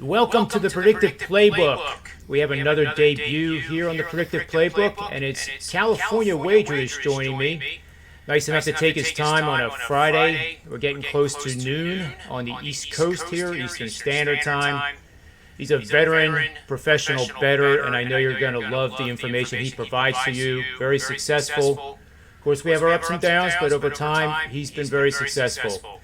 Welcome to the Predictive Playbook. We have another debut here on the Predictive Playbook, and it's California Wager is joining me. Nice enough to take his time on a Friday. We're getting close to noon on the East Coast here, Eastern Standard Time. He's a veteran, professional bettor, and I know you're going to love the information he provides to you. Very successful. Of course, we have our ups and downs, but over time, he's been very successful.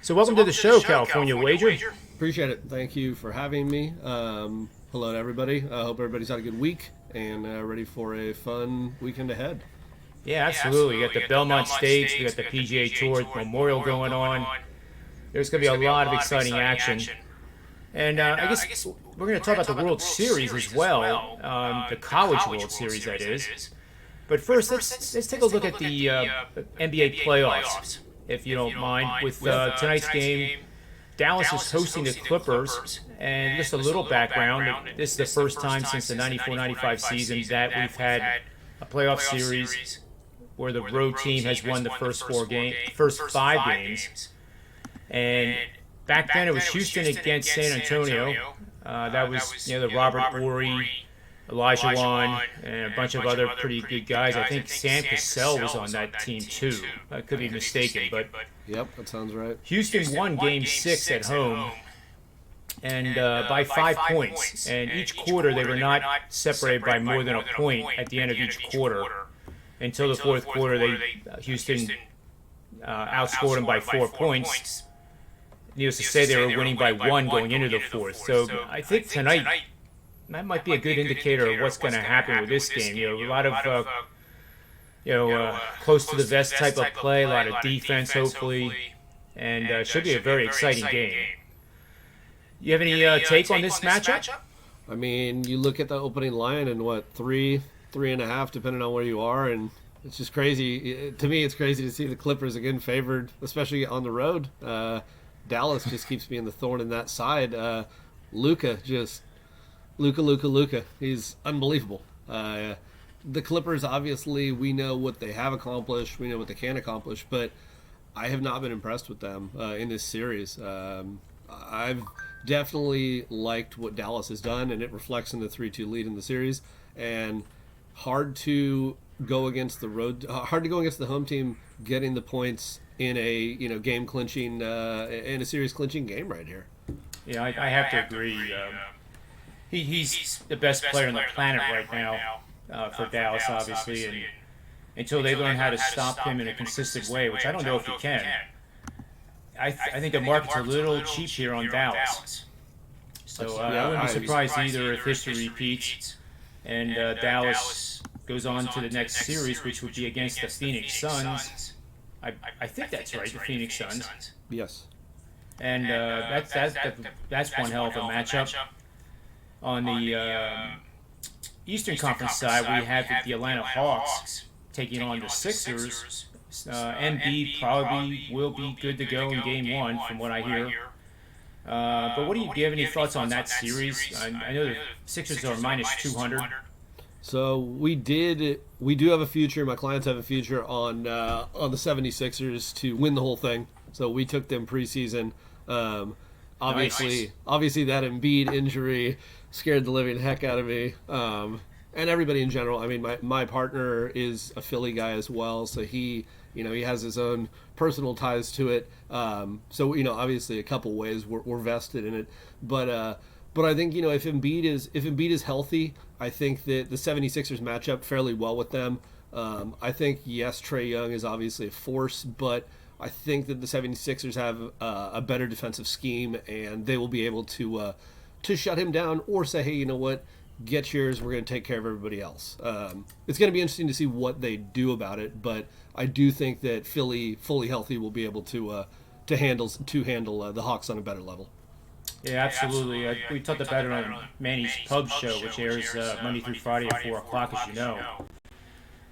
So welcome to the show, California Wager. Appreciate it. Thank you for having me. Hello to everybody. I hope everybody's had a good week and ready for a fun weekend ahead. Yeah, absolutely. We got the Belmont Stakes, we got the PGA Tour Memorial going on. There's going to be a lot of exciting action. And I guess we're going to talk about the World Series as well, the College World Series, that is. But first, let's take a look at the NBA playoffs, if you don't mind, with tonight's game. Dallas is hosting the Clippers, and just a little background, this is the first time since the 94-95 season that we've had a playoff series where the road team has won the first five games. And back then it was Houston against San Antonio. That was the Robert Horry, Elijah Wan, and a bunch of other pretty good guys. I think Sam Cassell was on that team too. I could be mistaken, but yep, that sounds right. Houston won Game 6 at home, and by 5 points. And each quarter they were not separated by more than a point at the end of each quarter. Until the fourth quarter, Houston outscored them by 4 points. Needless to say, they were winning by 1 going into the fourth. So I think tonight that might be a good indicator of what's going to happen with this game. A lot of close to the vest type of play, a lot of defense, hopefully, and should be a very exciting game. You have any take on this matchup? I mean, you look at the opening line and three and a half, depending on where you are, and it's just crazy. To me, it's crazy to see the Clippers again favored, especially on the road. Dallas just keeps being the thorn in that side. Luka. He's unbelievable. The Clippers, obviously, we know what they have accomplished. We know what they can accomplish, but I have not been impressed with them in this series. I've definitely liked what Dallas has done, and it reflects in the 3-2 lead in the series. And hard to go against the home team getting the points in a game clinching in a series clinching game right here. Yeah, I have to agree. He's the best player on the planet right now for Dallas, obviously, and until they learn how to stop him in a consistent way, which I don't know if he can. I think the market's a little cheap here on Dallas. So I wouldn't be surprised either if history repeats and Dallas goes on to the next series, which would be against the Phoenix Suns. I think that's right, the Phoenix Suns. Yes. And that's one hell of a matchup. On the Eastern Conference side, we have the Atlanta Hawks taking on the Sixers. Embiid probably will be good to go in Game 1, from what I hear. But do you have any thoughts on that series? I know the Sixers are minus 200. So we do have a future. My clients have a future on the 76ers to win the whole thing. So we took them preseason. Obviously that Embiid injury scared the living heck out of me, and everybody in general. I mean, my partner is a Philly guy as well, so he has his own personal ties to it. So obviously a couple ways we're vested in it, but I think if Embiid is healthy, I think that the 76ers match up fairly well with them. I think yes, Trae Young is obviously a force, but I think that the 76ers have a better defensive scheme, and they will be able to shut him down or say, hey, you know what, get yours, we're going to take care of everybody else. It's going to be interesting to see what they do about it, but I do think that Philly, fully healthy, will be able to handle the Hawks on a better level. Yeah, absolutely. We talked about it on Manny's Pub Show, which airs Monday through Friday at 4 o'clock, as you know.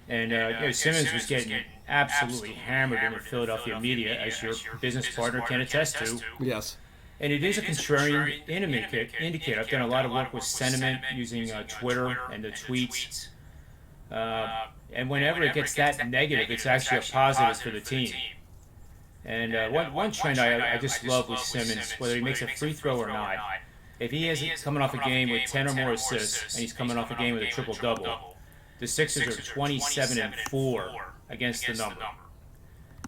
And Simmons was getting absolutely hammered in the Philadelphia media, as your business partner can attest to. Yes. And it is a contrarian indicator. I've done a lot of work with sentiment using Twitter and the tweets. And whenever it gets that negative, it's actually a positive for the team. And one trend I just love with Simmons, whether he makes a free throw or not, if he is coming off a game with 10 or more assists, and he's coming off a game with a triple-double, the Sixers are 27-4 against the number.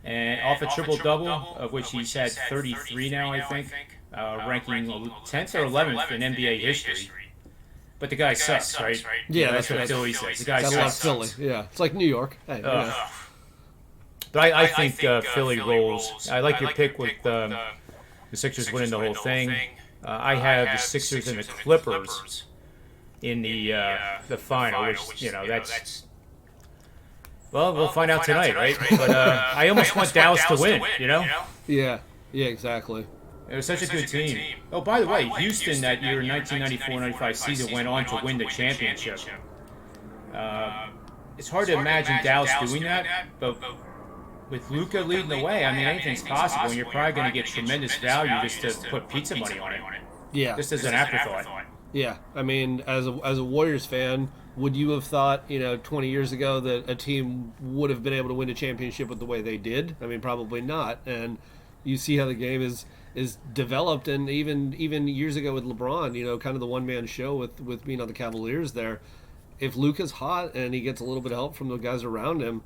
And off a triple-double, of which he's had 33 now, I think, ranking 10th or 11th in NBA history. But the guy sucks, right? Yeah, that's what Philly says. The guy got a lot of sucks. Philly. Yeah, it's like New York. Hey, But I think Philly rolls. I like your pick with the Sixers winning the whole thing. I have the Sixers and the Clippers in the final, which, that's... Well, we'll find out tonight, right? But I almost want Dallas to win, Yeah, exactly. It was such a good team. Oh, by the way, Houston that year, 1994-95 season, went on to win the championship. It's hard to imagine Dallas doing that, but with Luka leading the way, I mean, anything's possible, and you're probably going to get tremendous value just to put pizza money on it. Yeah. Just as an afterthought. Yeah, I mean, as a Warriors fan, would you have thought, 20 years ago that a team would have been able to win a championship with the way they did? I mean, probably not. And you see how the game is developed, and even years ago with LeBron, kind of the one-man show with being on the Cavaliers there. If Luka's hot and he gets a little bit of help from the guys around him,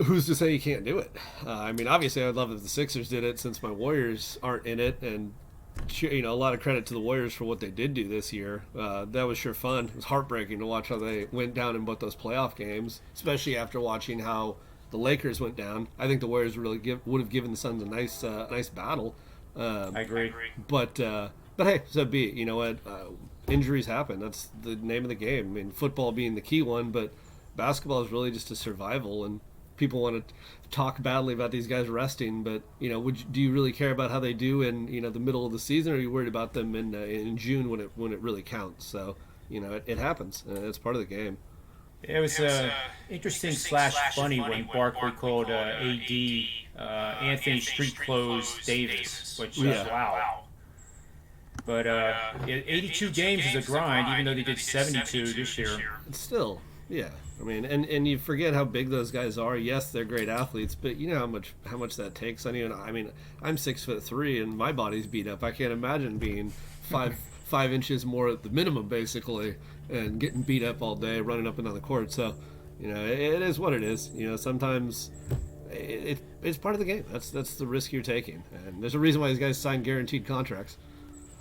who's to say he can't do it? I mean, obviously, I'd love if the Sixers did it since my Warriors aren't in it, and a lot of credit to the Warriors for what they did do this year. That was sure fun. It was heartbreaking to watch how they went down in both those playoff games, especially after watching how the Lakers went down. I think the Warriors really would have given the Suns a nice battle. I agree. But hey, so be it. You know what? Injuries happen. That's the name of the game. I mean, football being the key one, but basketball is really just a survival, and people want to talk badly about these guys resting, but do you really care about how they do in the middle of the season, or are you worried about them in June when it really counts? So it happens. It's part of the game. It was interesting / funny when Barkley called AD Anthony Street Clothes Davis, which wow. But 82 games is a grind, even though they did 72 this year. It's still, yeah. I mean, and you forget how big those guys are. Yes, they're great athletes, but you know how much that takes. I mean, I'm 6'3" and my body's beat up. I can't imagine being 5 inches more at the minimum, basically, and getting beat up all day, running up and down the court. So, it is what it is. Sometimes it's part of the game. That's the risk you're taking, and there's a reason why these guys sign guaranteed contracts.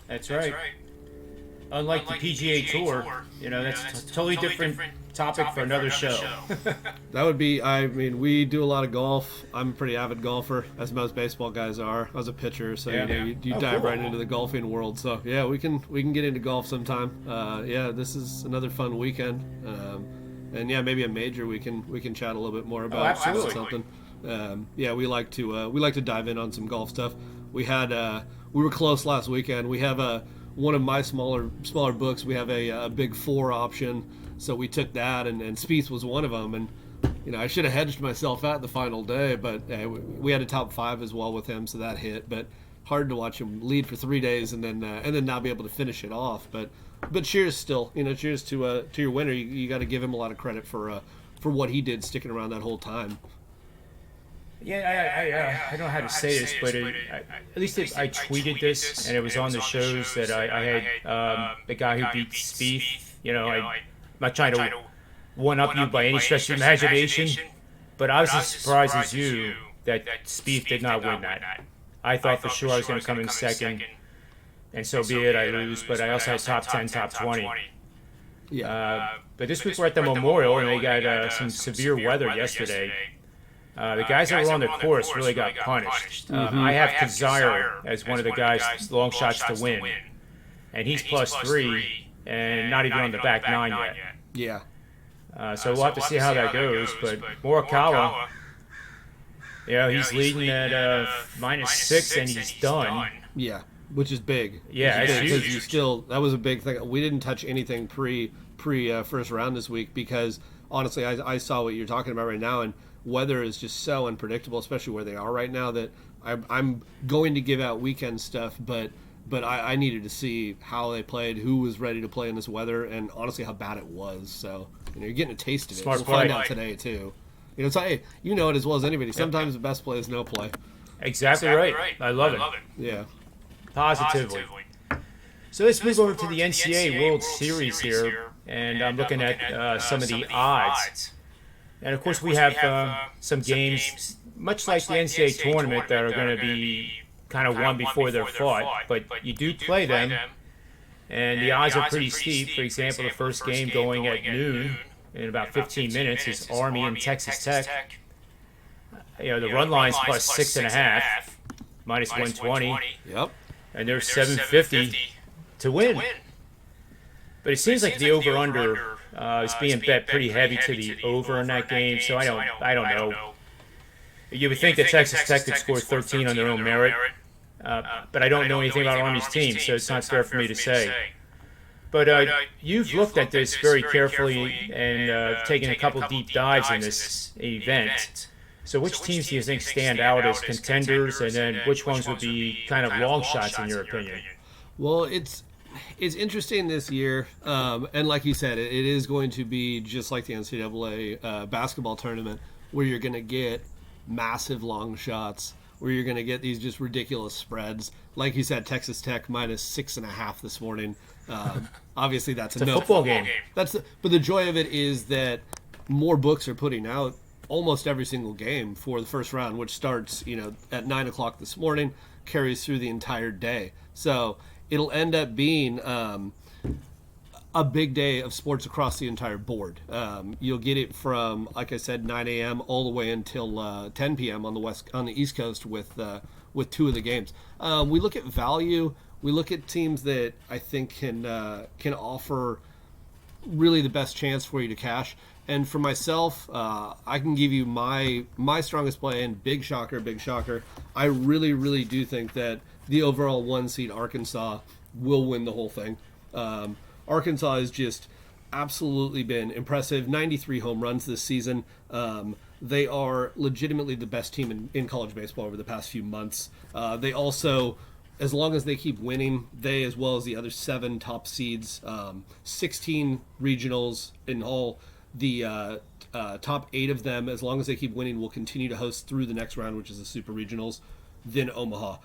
That's right. Unlike the PGA Tour, that's a totally different topic for another show. That would be, we do a lot of golf. I'm a pretty avid golfer, as most baseball guys are. I was a pitcher, so you dive right into the golfing world. So yeah, we can get into golf sometime. This is another fun weekend, and maybe a major we can chat a little bit more about. Absolutely. Something. We like to dive in on some golf stuff. We were close last weekend. We have one of my smaller books. We have a big 4 option. So we took that, and Spieth was one of them. And, I should have hedged myself at the final day, but we had a top 5 as well with him, so that hit. But hard to watch him lead for 3 days and then not be able to finish it off. But cheers still. Cheers to your winner. You got to give him a lot of credit for what he did sticking around that whole time. Yeah, I don't know how to say this, but at least I tweeted this, and it was on the shows that I had the guy who beat Spieth. I'm not trying to one-up you by any stretch of imagination, but I was as surprised as you that Spieth did not win that. I thought for sure I was going to come in second, and so be it, I lose, but I also had top 10, top 20. Yeah. But this week we're at the Memorial, and they got some severe weather yesterday. The guys that were on the course really got punished. I have Kazire as one of the guys, long shots to win, and he's +3, and not even on the back 9 yet. Yeah. So we'll have to see how that goes. But Morikawa, he's leading at -6, and he's done. Yeah, which is big. Yeah, it's huge. Because that was a big thing. We didn't touch anything pre first round this week because honestly, I saw what you're talking about right now, and weather is just so unpredictable, especially where they are right now, that I'm going to give out weekend stuff, but I needed to see how they played, who was ready to play in this weather, and honestly how bad it was. So you're getting a taste of it. We'll find out today too. It's like, you know it as well as anybody. Sometimes the best play is no play. Exactly right. I love it. Yeah. Positively. So let's move over to the NCAA World Series here, and I'm looking at some of the odds. And of course, we have some games, much like the NCAA tournament, that are going to be kind of won before they're fought. But you do play them, and the odds are pretty steep. For example, the first game going at noon in about 15 minutes is Army and Texas Tech. The run line's plus 6.5, minus 120. Yep. And there's 750 to win. But it seems like the over/under is being bet pretty heavy to the over in that game. So I don't know. You would think that Texas Tech could score 13 on their own merit, but I don't know anything about Army's team, so it's not fair for me to say. But you've looked at this very carefully and taken a couple deep dives in this event. So which teams do you think stand out as contenders, and then which ones would be kind of long shots in your opinion? Well, it's interesting this year, and like you said, it is going to be just like the NCAA basketball tournament, where you're going to get massive long shots, where you're going to get these just ridiculous spreads. Like you said, Texas Tech minus 6.5 this morning. Obviously, that's a football game. But the joy of it is that more books are putting out almost every single game for the first round, which starts at 9 o'clock this morning, carries through the entire day. So it'll end up being a big day of sports across the entire board. You'll get it from, like I said, 9 a.m. all the way until 10 p.m. on the East Coast with two of the games. We look at value. We look at teams that I think can offer really the best chance for you to cash. And for myself, I can give you my strongest play, and big shocker. I really, really do think that the overall 1 seed Arkansas will win the whole thing. Arkansas has just absolutely been impressive. 93 home runs this season. They are legitimately the best team in college baseball over the past few months. They also, as long as they keep winning, they, as well as the other 7 top seeds, 16 regionals in all, the top 8 of them, as long as they keep winning, will continue to host through the next round, which is the Super Regionals, then Omaha.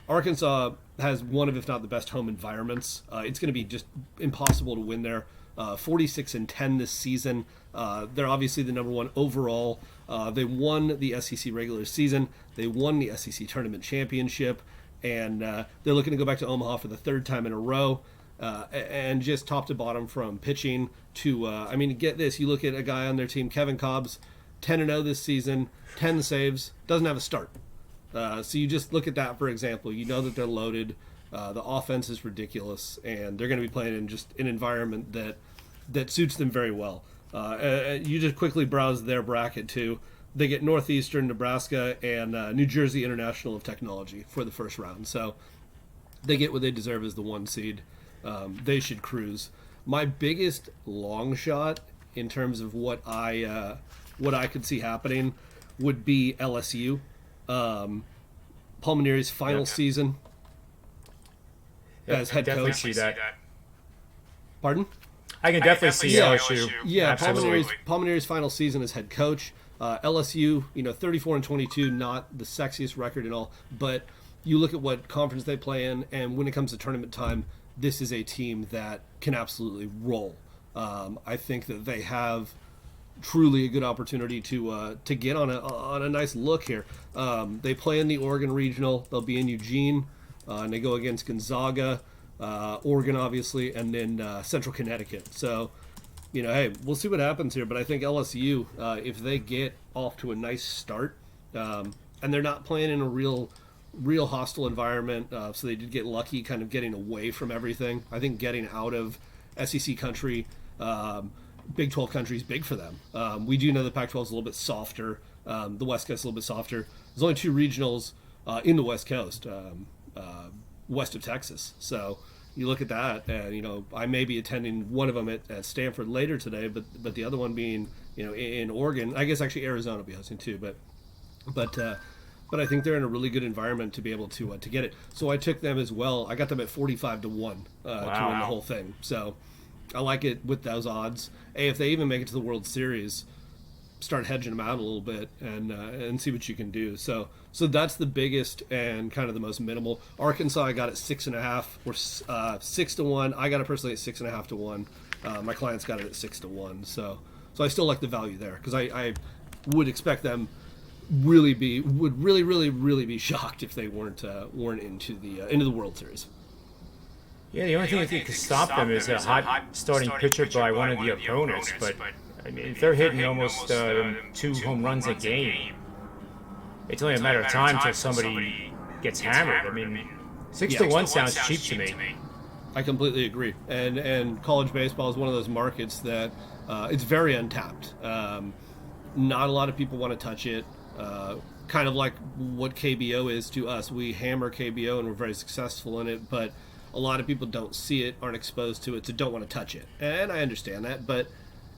Arkansas has one of, if not the best home environments. It's going to be just impossible to win there. 46-10 this season. They're obviously the number 1 overall. They won the SEC regular season. They won the SEC tournament championship. And they're looking to go back to Omaha for the 3rd time in a row. And just top to bottom, from pitching to, get this. You look at a guy on their team, Kevin Cobbs, 10-0 this season, 10 saves, doesn't have a start. So you just look at that, for example. You know that they're loaded. The offense is ridiculous, and they're going to be playing in just an environment that suits them very well. You just quickly browse their bracket, too. They get Northeastern, Nebraska, and New Jersey International of Technology for the first round. So they get what they deserve as the 1 seed. They should cruise. My biggest long shot in terms of what I could see happening would be LSU. Palminieri's final season as head coach. See that. Pardon? I can definitely see LSU. Yeah, Palminieri's final season as head coach. LSU, 34-22, not the sexiest record and all, but you look at what conference they play in, and when it comes to tournament time, this is a team that can absolutely roll. I think that they have truly a good opportunity to get on a nice look here. They play in the Oregon Regional. They'll be in Eugene, and they go against Gonzaga, Oregon, obviously, and then Central Connecticut. So, hey, we'll see what happens here. But I think LSU, if they get off to a nice start, and they're not playing in a real hostile environment, so they did get lucky kind of getting away from everything. I think getting out of SEC country, Big 12 country is big for them. We do know the Pac-12 is a little bit softer. The West Coast is a little bit softer. There's only 2 regionals in the West Coast, west of Texas. So you look at that, and I may be attending one of them at Stanford later today, but the other one being in Oregon. I guess actually Arizona will be hosting too, but I think they're in a really good environment to be able to get it. So I took them as well. I got them at 45-1 to win the whole thing. So I like it with those odds. Hey, if they even make it to the World Series, start hedging them out a little bit and see what you can do. So that's the biggest and kind of the most minimal. Arkansas, I got at 6.5 or 6 to 1. I got it personally at 6.5 to 1. My clients got it at 6 to 1. So I still like the value there because I would expect them would really be shocked if they weren't into the World Series. Yeah, the only thing that could stop them is a hot starting pitcher by one of the opponents. But I mean, if they're hitting almost 2 home runs a game, it's only a matter of time until somebody gets hammered. I mean, 6 to 1 sounds cheap to me. I completely agree. And college baseball is one of those markets that it's very untapped. Not a lot of people want to touch it. Kind of like what KBO is to us. We hammer KBO and we're very successful in it, but a lot of people don't see it, aren't exposed to it, so don't want to touch it. And I understand that, but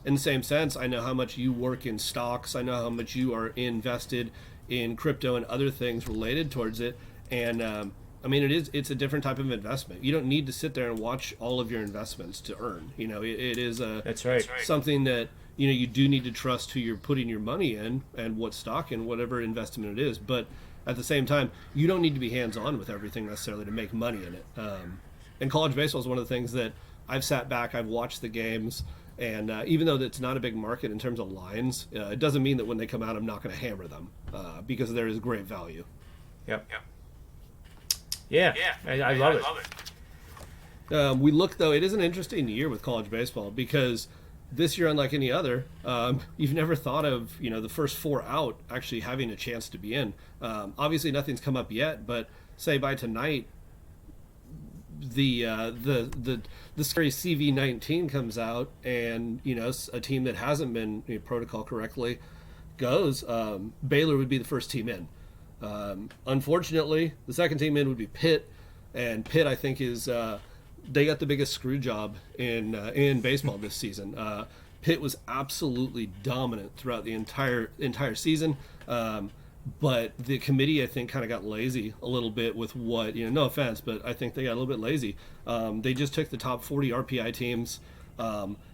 in the same sense, I know how much you work in stocks. I know how much you are invested in crypto and other things related towards it. And I mean, it's a different type of investment. You don't need to sit there and watch all of your investments to earn. You know, it is that's right. Something that, you know, you do need to trust who you're putting your money in and what stock and whatever investment it is. But at the same time, you don't need to be hands-on with everything necessarily to make money in it. And college baseball is one of the things that I've sat back, I've watched the games, and even though it's not a big market in terms of lines, it doesn't mean that when they come out, I'm not going to hammer them because there is great value. Yep. Yeah, I love it. We look, though, it is an interesting year with college baseball because this year, unlike any other, you've never thought of, you know, the first 4 out actually having a chance to be in. Obviously, nothing's come up yet, but say by tonight, the scary CV-19 comes out, and you know a team that hasn't been protocol correctly goes. Baylor would be the first team in. Unfortunately, the second team in would be Pitt, and Pitt I think is. They got the biggest screw job in baseball this season. Pitt was absolutely dominant throughout the entire season, but the committee I think kind of got lazy a little bit with what, you know, no offense, but I think they got a little bit lazy. They just took the top 40 RPI teams.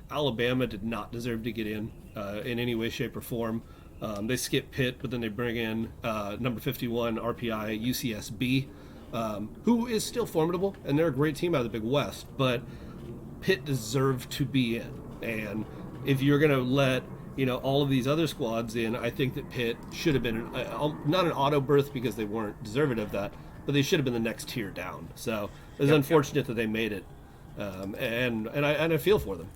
Alabama did not deserve to get in any way, shape, or form. They skip Pitt, but then they bring in number 51 RPI UCSB. Who is still formidable, and they're a great team out of the Big West, but Pitt deserved to be in. And if you're going to let, you know, all of these other squads in, I think that Pitt should have been not an auto berth because they weren't deserving of that, but they should have been the next tier down. So it was unfortunate that they made it, and I feel for them.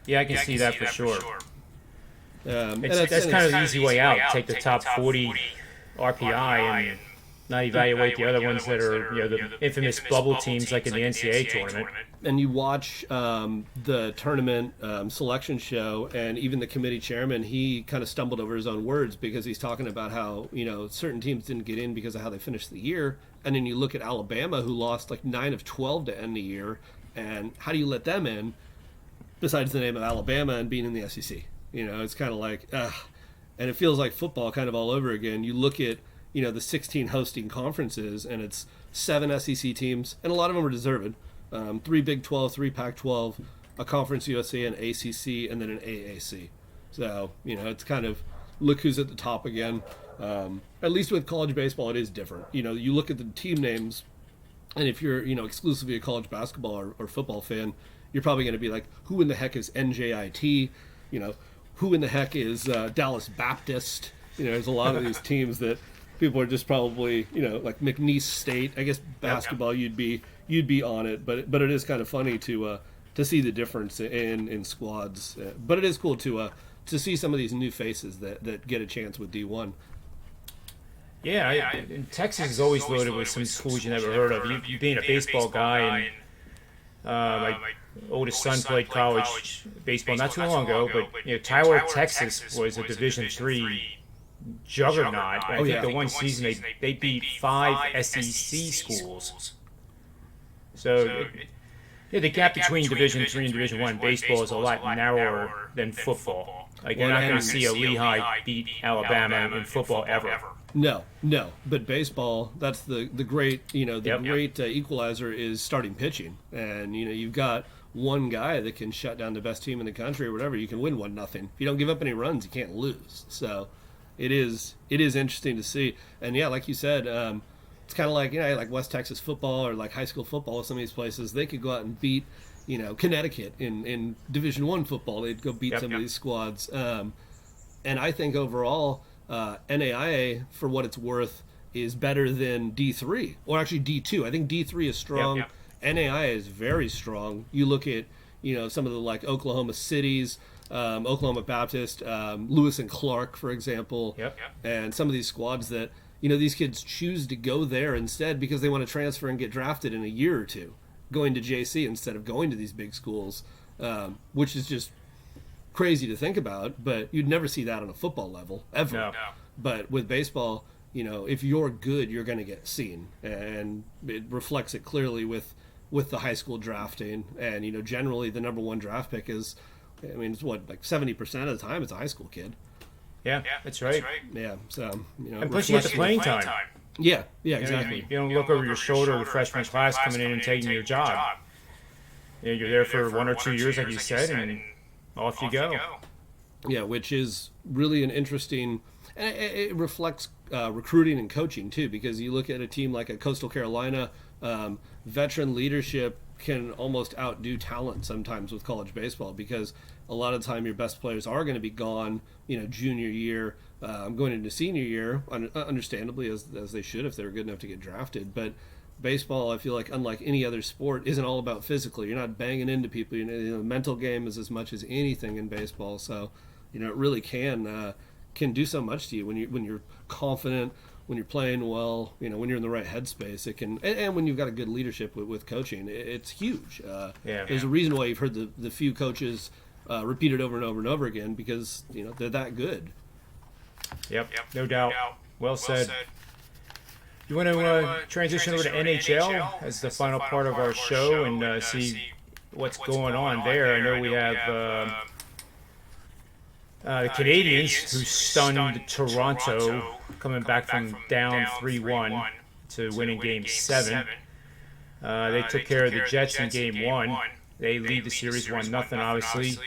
Yeah, I can see that for sure. That's kind of the easy way out. Take the top 40 RPI and not evaluate the other ones that are, you know, the infamous bubble teams like in the NCAA tournament. And you watch the tournament selection show, and even the committee chairman, he kind of stumbled over his own words because he's talking about how, you know, certain teams didn't get in because of how they finished the year. And then you look at Alabama, who lost like 9 of 12 to end the year, and how do you let them in besides the name of Alabama and being in the SEC? You know, it's kind of like, and it feels like football kind of all over again. You look at, you know, the 16 hosting conferences, and it's 7 SEC teams, and a lot of them are deserved. 3 Big 12, 3 Pac-12, a Conference USA, an ACC, and then an AAC. So, you know, it's kind of look who's at the top again. At least with college baseball, it is different. You know, you look at the team names, and if you're, you know, exclusively a college basketball or football fan, you're probably going to be like, who in the heck is NJIT? You know, who in the heck is Dallas Baptist? You know, there's a lot of these teams that people are just probably, you know, like McNeese State. I guess basketball you'd be on it, but it is kind of funny to see the difference in squads. But it is cool to see some of these new faces that get a chance with D1. Yeah, and Texas is always loaded with some schools you never heard of. You being a baseball guy, and my oldest son played college baseball not too long ago, but you know, Tyler, Texas was a Division III juggernaut. I think the one season they beat 5 SEC schools. So the gap between Division III and Division I baseball is a lot narrower than football. Like, you're not going to see a Lehigh beat Alabama in football ever. No. But baseball, that's the great, you know, great equalizer is starting pitching. And, you know, you've got one guy that can shut down the best team in the country or whatever, you can win 1-0. If you don't give up any runs, you can't lose. So it is interesting to see. And yeah, like you said, it's kind of like, like West Texas football or like high school football. Some of these places, they could go out and beat, Connecticut in Division I football. They'd go beat some of these squads. And I think overall, NAIA, for what it's worth, is better than D3, or actually D2. I think D3 is strong. NAIA is very strong. You look at, some of the like Oklahoma cities, Oklahoma Baptist, Lewis and Clark, for example, and some of these squads that, these kids choose to go there instead because they want to transfer and get drafted in a year or two, going to JC instead of going to these big schools, which is just crazy to think about, but you'd never see that on a football level, ever. No. But with baseball, if you're good, you're going to get seen, and it reflects it clearly with the high school drafting, and generally the number one draft pick is, it's what, like 70% of the time it's a high school kid. Yeah, that's right. Yeah, so and plus you get the playing time. Yeah, exactly. You don't look over your shoulder of the freshman class coming in and taking your job. You're there for 1 or 2 years, like you said, and off you go. Yeah, which is really an interesting, and it reflects recruiting and coaching too, because you look at a team like a Coastal Carolina, veteran leadership can almost outdo talent sometimes with college baseball, because a lot of the time your best players are going to be gone, junior year, going into senior year, understandably, as they should if they're good enough to get drafted. But baseball, I feel like, unlike any other sport, isn't all about physically. You're not banging into people. The mental game is as much as anything in baseball. So, it really can do so much to you when you're confident, when you're playing well, when you're in the right headspace. It can, and when you've got a good leadership with coaching, it's huge. There's a reason why you've heard the few coaches repeat it over and over and over again, because they're that good. Yep, no doubt. Well said. You want to transition over to NHL as the final part of our show and see what's going on there? I know we have the Canadiens, who stunned Toronto, coming back from down 3-1 to winning Game 7. They took care of the Jets in Game 1. They lead the series 1-0, obviously.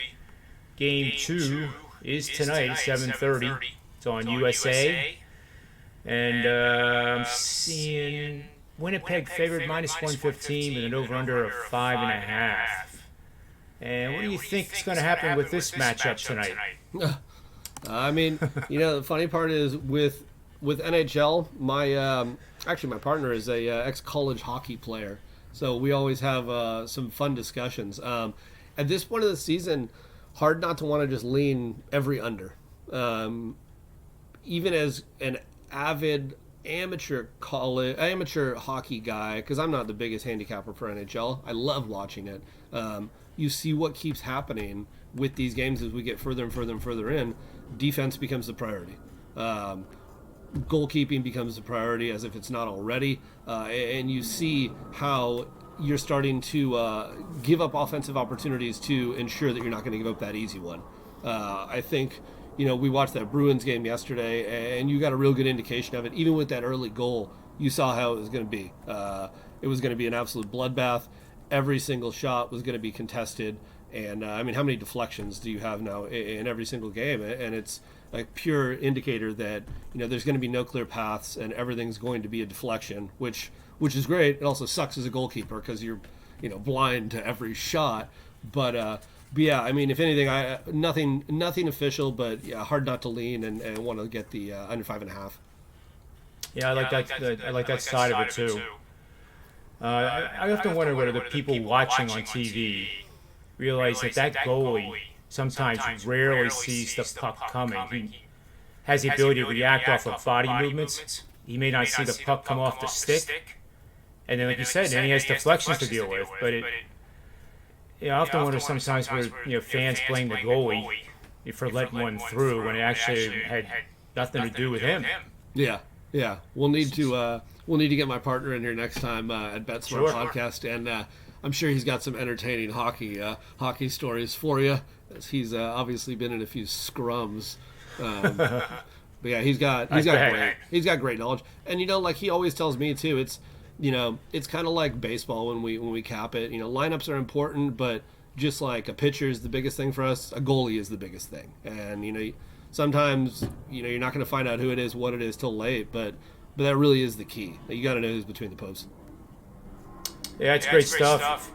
Game 2 is tonight at 7:30. It's on USA. And I'm seeing Winnipeg favored -115 with an over-under of 5.5. And what do you think is going to happen with this matchup tonight? The funny part is with NHL, my partner is a ex-college hockey player, so we always have some fun discussions. At this point of the season, hard not to want to just lean every under. Even as an avid amateur hockey guy, because I'm not the biggest handicapper for NHL. I love watching it. You see what keeps happening with these games as we get further and further and further in. Defense becomes the priority. Goalkeeping becomes the priority, as if it's not already. And you see how you're starting to give up offensive opportunities to ensure that you're not going to give up that easy one. I think, we watched that Bruins game yesterday, and you got a real good indication of it. Even with that early goal, you saw how it was going to be. It was going to be an absolute bloodbath. Every single shot was going to be contested. And, how many deflections do you have now in every single game? And it's a pure indicator that, there's going to be no clear paths and everything's going to be a deflection, which is great. It also sucks as a goalkeeper because you're, blind to every shot. But yeah, if anything, nothing official, but yeah, hard not to lean and want to get the under 5.5. Yeah, I like that side of it too. I often wonder whether the people watching on TV realize that goalie sometimes rarely sees the puck coming. He has the ability to react off of body movements. He may not see the puck come off the stick, and then, like you said, then he has deflections to deal with. But I often wonder sometimes where fans blame the goalie for letting one through when it actually had nothing to do with him. Yeah. We'll need to get my partner in here next time at BetSmart Podcast, and I'm sure he's got some entertaining hockey stories for you. As he's obviously been in a few scrums. But yeah, he's got great knowledge, and like he always tells me too. It's kind of like baseball when we cap it. Lineups are important, but just like a pitcher is the biggest thing for us, a goalie is the biggest thing. And sometimes you're not going to find out who it is, what it is till late, but that really is the key. You got to know who's between the posts. Yeah, it's great stuff.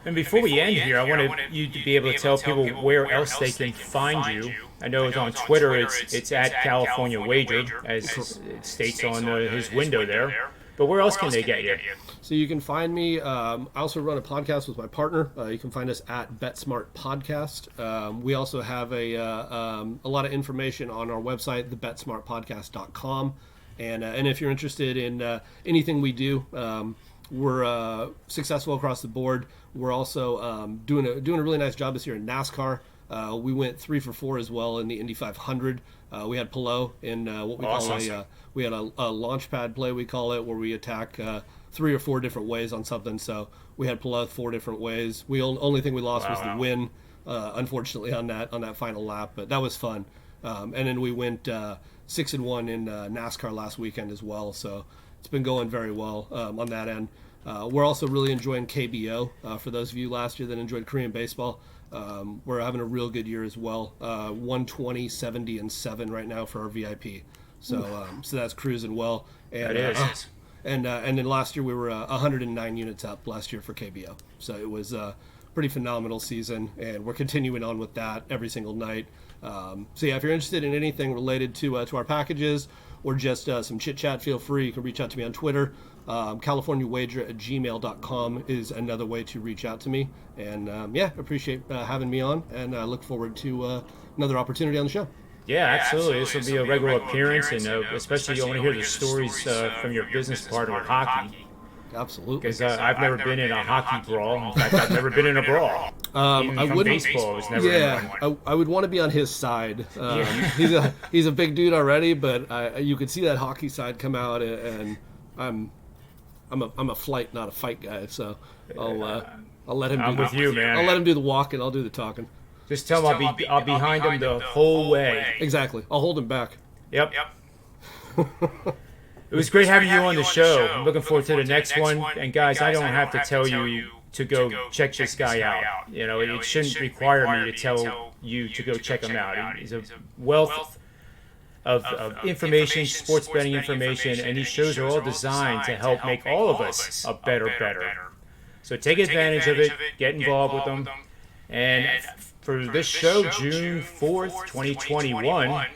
And before we end here, I wanted you to be able to tell people where else they can find you. I know it's on Twitter, it's at California Wager, as it states on his window there. But where else can they get you? So you can find me. I also run a podcast with my partner. You can find us at BetSmart Podcast. We also have a lot of information on our website, thebetsmartpodcast.com. And if you're interested in anything we do, we're successful across the board. We're also doing a really nice job this year in NASCAR. We went 3 for 4 as well in the Indy 500. We had Pelot in what we call we had a launch pad play, we call it, where we attack 3 or 4 different ways on something. So we had Pelot 4 different ways. Only thing we lost was the win, unfortunately, on that final lap. But that was fun. And then we went 6-1 in NASCAR last weekend as well. So it's been going very well on that end. We're also really enjoying KBO. For those of you last year that enjoyed Korean baseball, we're having a real good year as well. 120, 70, and 7 right now for our VIP. So that's cruising well. And, that is. And then last year we were 109 units up last year for KBO. So it was a pretty phenomenal season, and we're continuing on with that every single night. So yeah, if you're interested in anything related to our packages or just some chit chat, feel free. You can reach out to me on Twitter. CaliforniaWager@gmail.com is another way to reach out to me. And appreciate having me on, and I look forward to another opportunity on the show. Yeah, absolutely. This will be a regular appearance, and especially you want to hear the stories from your business partner with hockey. Absolutely. Because I've never been in a hockey brawl. In fact, I've never been in a brawl. I would baseball. I was never in one. I would want to be on his side. He's a big dude already, but you could see that hockey side come out, and I'm a flight, not a fight guy. So I'll let him. I'm with you, man. I'll let him do the walking. I'll do the talking. Just tell him I'll be behind him the whole way. Exactly. I'll hold him back. Yep. It was great having you on the show. I'm looking forward to the next one. And guys, I don't have to tell you to go check this guy out. It shouldn't require me to tell you to go check him out. He's a wealth of information, sports betting information, and these shows are all designed to help make all of us a better. So take advantage of it. Get involved with them. And for this show, June 4th, 2021,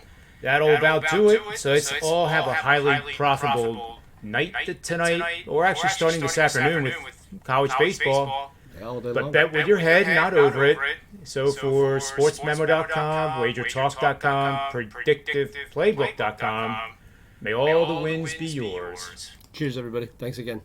that'll about do it. So let's all have a highly profitable night tonight, or actually starting this afternoon with college baseball. But bet with your head, not over it. So for sportsmemo.com, wagertalk.com, predictiveplaybook.com, may all the wins be yours. Cheers, everybody. Thanks again.